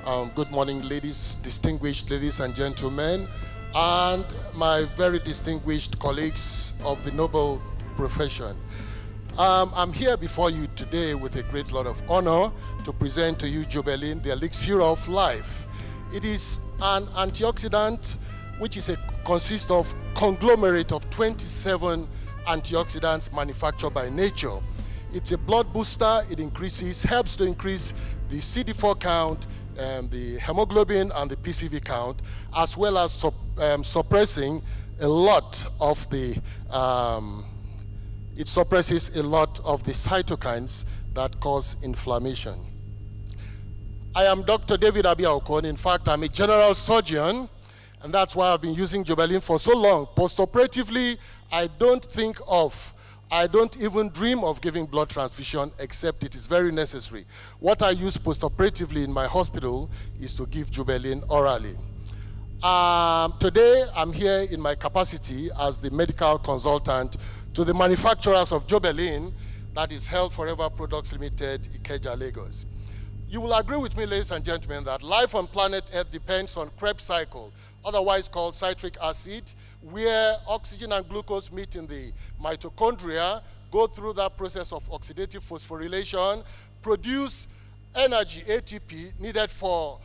Good morning, ladies, distinguished ladies and gentlemen, and my very distinguished colleagues of the noble profession. I'm here before you today with a great lot of honor to present to you Jobelyn, the elixir of life. It is an antioxidant which consists of conglomerate of 27 antioxidants manufactured by nature. It's a blood booster. It helps to increase the CD4 count, the hemoglobin and the PCV count, as well as suppressing a lot of the, it suppresses a lot of the cytokines that cause inflammation. I am Dr. David Abia-Okon. In fact, I'm a general surgeon, and that's why I've been using Jobelyn for so long. Postoperatively, I don't even dream of giving blood transfusion except it is very necessary. What I use postoperatively in my hospital is to give Jobelyn orally. Today, I'm here in my capacity as the medical consultant to the manufacturers of Jobelyn, that is Health Forever Products Limited, Ikeja, Lagos. You will agree with me, ladies and gentlemen, that life on planet Earth depends on Krebs cycle, otherwise called citric acid, where oxygen and glucose meet in the mitochondria, go through that process of oxidative phosphorylation, produce energy, ATP, needed for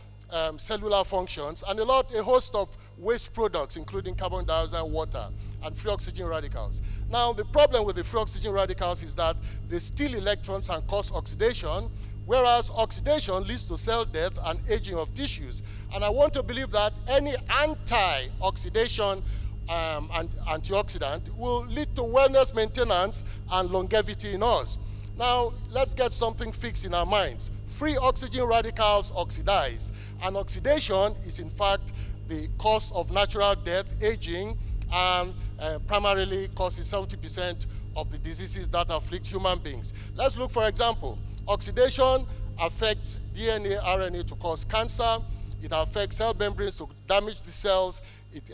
cellular functions, and a host of waste products, including carbon dioxide, water, and free oxygen radicals. Now, the problem with the free oxygen radicals is that they steal electrons and cause oxidation, whereas oxidation leads to cell death and aging of tissues. And I want to believe that any anti-oxidation and antioxidant will lead to wellness maintenance and longevity in us. Now, let's get something fixed in our minds. Free oxygen radicals oxidize, and oxidation is in fact the cause of natural death, aging, and primarily causes 70% of the diseases that afflict human beings. Let's look, for example, oxidation affects DNA, RNA to cause cancer. It affects cell membranes to damage the cells. It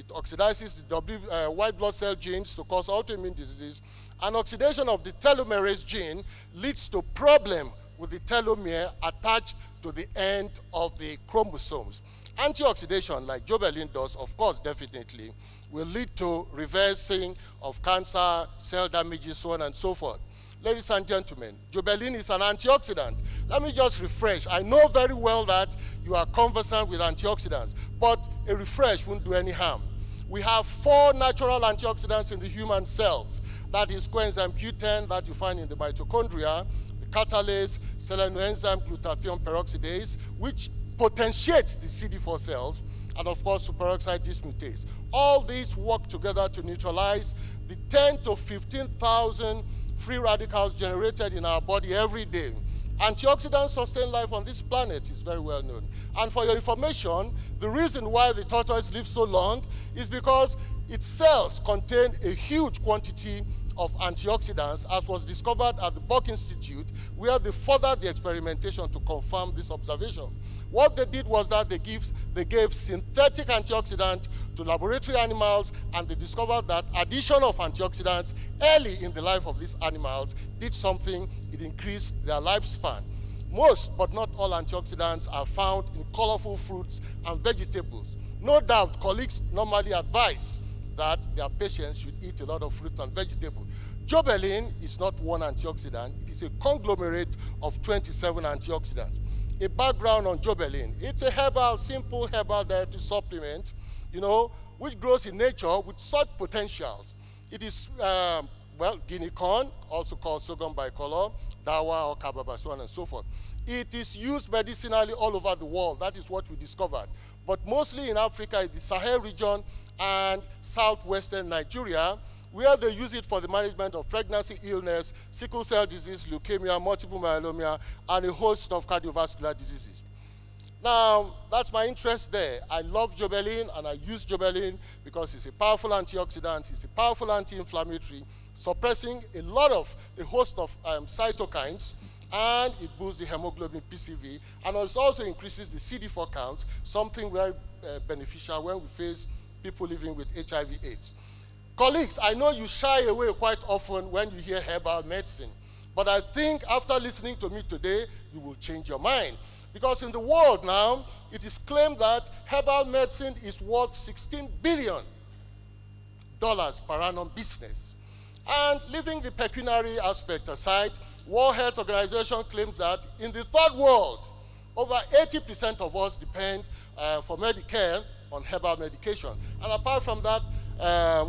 oxidizes the white blood cell genes to cause autoimmune disease. And oxidation of the telomerase gene leads to problem with the telomere attached to the end of the chromosomes. Antioxidation, like Jobelyn does, of course, definitely, will lead to reversing of cancer, cell damages, so on and so forth. Ladies and gentlemen, Jobelyn is an antioxidant. Let me just refresh. I know very well that you are conversant with antioxidants, but a refresh won't do any harm. We have 4 natural antioxidants in the human cells. That is coenzyme Q10 that you find in the mitochondria, the catalase, selenoenzyme glutathione peroxidase, which potentiates the CD4 cells, and of course superoxide dismutase. All these work together to neutralize the 10 to 15,000 free radicals generated in our body every day. Antioxidants sustain life on this planet is very well known. And for your information, the reason why the tortoise lives so long is because its cells contain a huge quantity of antioxidants, as was discovered at the Buck Institute, where they furthered the experimentation to confirm this observation. What they did was that they gave synthetic antioxidant to laboratory animals, and they discovered that addition of antioxidants early in the life of these animals did something. It increased their lifespan. Most, but not all, antioxidants are found in colorful fruits and vegetables. No doubt, colleagues normally advise that their patients should eat a lot of fruits and vegetables. Jobelyn is not one antioxidant. It is a conglomerate of 27 antioxidants. A background on Jobelyn. It's a simple herbal dietary supplement, which grows in nature with such potentials. It is, guinea corn, also called sorghum bicolor, dawa or kababa, so on and so forth. It is used medicinally all over the world. That is what we discovered. But mostly in Africa, in the Sahel region and southwestern Nigeria, where they use it for the management of pregnancy, illness, sickle-cell disease, leukemia, multiple myeloma, and a host of cardiovascular diseases. Now, that's my interest there. I love Jobelyn, and I use Jobelyn because it's a powerful antioxidant, it's a powerful anti-inflammatory, suppressing a host of cytokines, and it boosts the hemoglobin PCV, and it also increases the CD4 count, something very beneficial when we face people living with HIV/AIDS. Colleagues, I know you shy away quite often when you hear herbal medicine, but I think after listening to me today, you will change your mind. Because in the world now, it is claimed that herbal medicine is worth $16 billion per annum business. And leaving the pecuniary aspect aside, World Health Organization claims that in the third world, over 80% of us depend for Medicare on herbal medication. And apart from that,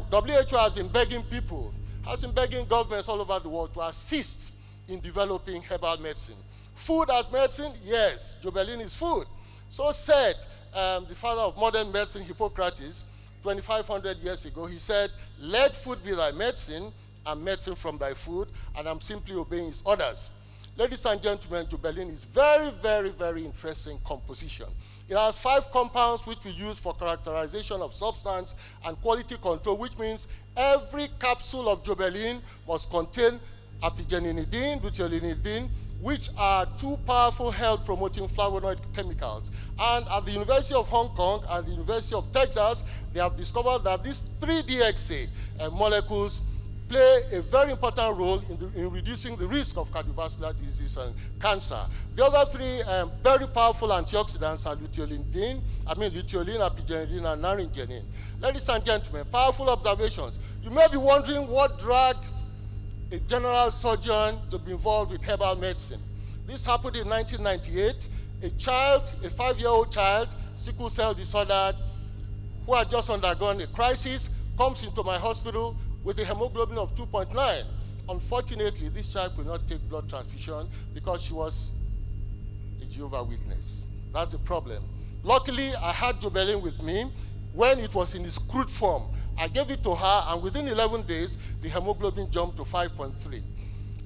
WHO has been begging governments all over the world to assist in developing herbal medicine. Food as medicine, yes, Jobelyn is food. So said the father of modern medicine, Hippocrates, 2,500 years ago. He said, let food be thy medicine, and medicine from thy food, and I'm simply obeying his orders. Ladies and gentlemen, Jobelyn is very, very, very interesting composition. It has 5 compounds which we use for characterization of substance and quality control, which means every capsule of Jobelyn must contain apigeninidine, luteolinidine, which are 2 powerful health-promoting flavonoid chemicals. And at the University of Hong Kong and the University of Texas, they have discovered that these 3-DXA molecules play a very important role in reducing the risk of cardiovascular disease and cancer. The other 3 very powerful antioxidants are luteolin, apigenin, and naringenin. Ladies and gentlemen, powerful observations. You may be wondering what dragged a general surgeon to be involved with herbal medicine. This happened in 1998. A 5-year-old child, sickle-cell disordered, who had just undergone a crisis, comes into my hospital with a hemoglobin of 2.9. Unfortunately, this child could not take blood transfusion because she was a Jehovah's Witness. That's the problem. Luckily, I had Jobelyn with me when it was in its crude form. I gave it to her, and within 11 days, the hemoglobin jumped to 5.3.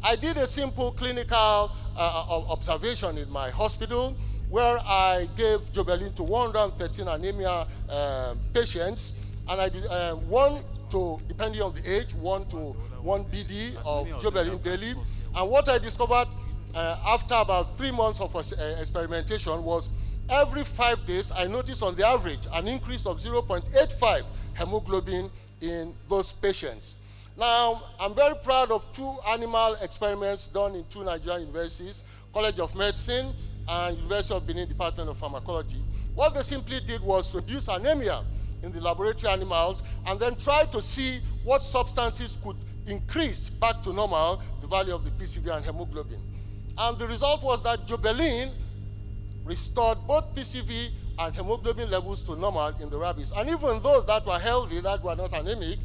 I did a simple clinical observation in my hospital where I gave Jobelyn to 113 anemia patients, and I did depending on the age, 1 to 1 BD of Jobelyn daily. And what I discovered after about 3 months of experimentation was every 5 days, I noticed on the average an increase of 0.85 hemoglobin in those patients. Now, I'm very proud of 2 animal experiments done in 2 Nigerian universities, College of Medicine and University of Benin Department of Pharmacology. What they simply did was reduce anemia in the laboratory animals and then try to see what substances could increase back to normal the value of the PCV and hemoglobin. And the result was that Jobelyn restored both PCV and hemoglobin levels to normal in the rabbits. And even those that were healthy, that were not anemic,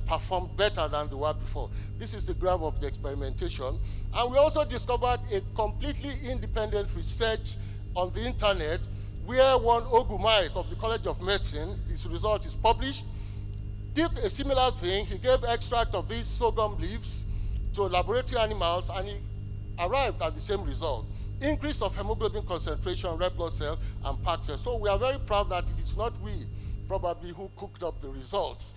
performed better than they were before. This is the graph of the experimentation. And we also discovered a completely independent research on the internet where one Ogu Mike of the College of Medicine, his result is published, did a similar thing. He gave extract of these sorghum leaves to laboratory animals, and he arrived at the same result. Increase of hemoglobin concentration, red blood cell, and PAC cell. So we are very proud that it is not we, probably, who cooked up the results.